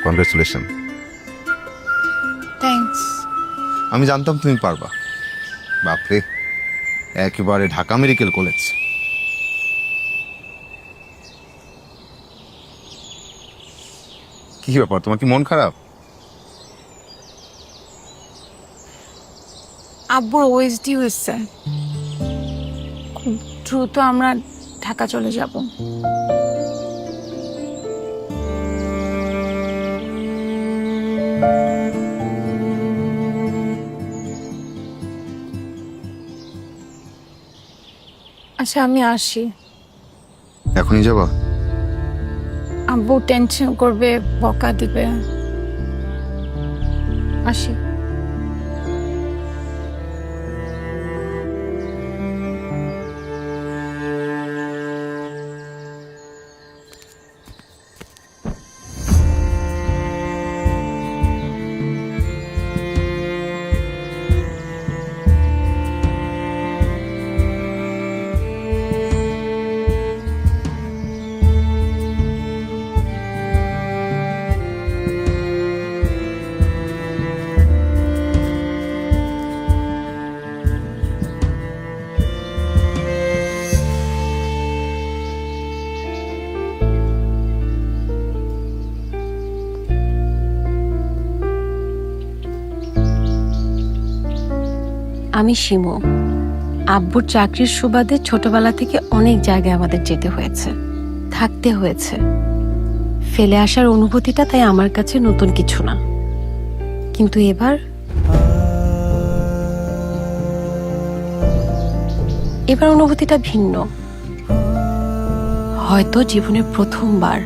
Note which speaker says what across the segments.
Speaker 1: Congratulation.
Speaker 2: Thanks.
Speaker 1: আমি জানতাম তুমি পারবা। বাপরে, একেবারে ঢাকা মেডিকেল কলেজ। কি ব্যাপার, তোমার কি মন খারাপ?
Speaker 2: আব্বুর ওএসডি হয়েছে, খুব দ্রুত আমরা ঢাকা চলে যাব। আচ্ছা আমি আসি।
Speaker 1: এখনই যাবা?
Speaker 2: আব্বু টেনশন করবে, বকা দিবে। আসি।
Speaker 3: আমি শিমু। আব্বুর চাকরির সুবাদে ছোটবেলা থেকে অনেক জায়গায় আমাদের যেতে হয়েছে, থাকতে হয়েছে। ফেলে আসার অনুভূতিটা তাই আমার কাছে নতুন কিছু না, কিন্তু এবার অনুভূতিটা ভিন্ন। হয়তো জীবনের প্রথমবার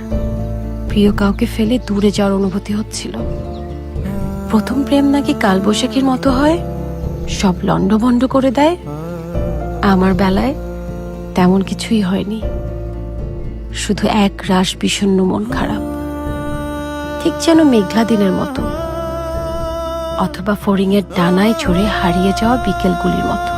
Speaker 3: প্রিয় কাউকে ফেলে দূরে যাওয়ার অনুভূতি হচ্ছিল। প্রথম প্রেম নাকি কালবৈশাখীর মতো হয়, সব লন্ডভন্ড করে দেয়। আমার বেলায় তেমন কিছুই হয়নি, শুধু এক রাশ বিষণ্ণ মন খারাপ, ঠিক যেন মেঘলা দিনের মতো, অথবা ফড়িংয়ের ডানায় চড়ে হারিয়ে যাওয়া বিকেলগুলির মতো।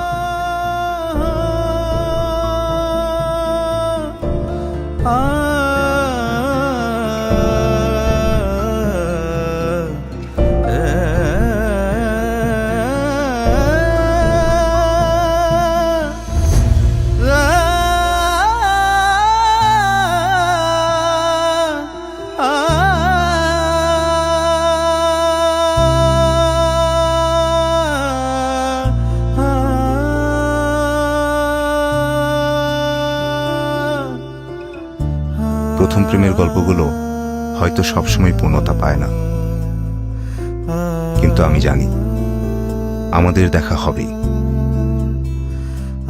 Speaker 1: প্রথম প্রেমের গল্পগুলো হয়তো সবসময় পূর্ণতা পায় না, কিন্তু আমি জানি আমাদের দেখা হবেই।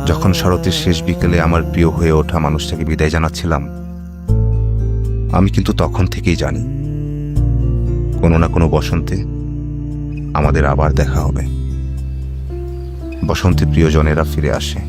Speaker 1: যখন শরতের শেষ বিকেলে আমার প্রিয় হয়ে ওঠা মানুষটাকে বিদায় জানাচ্ছিলাম, আমি কিন্তু তখন থেকেই জানি কোনো না কোনো বসন্তে আমাদের আবার দেখা হবে। বসন্তে প্রিয়জনেরা ফিরে আসে।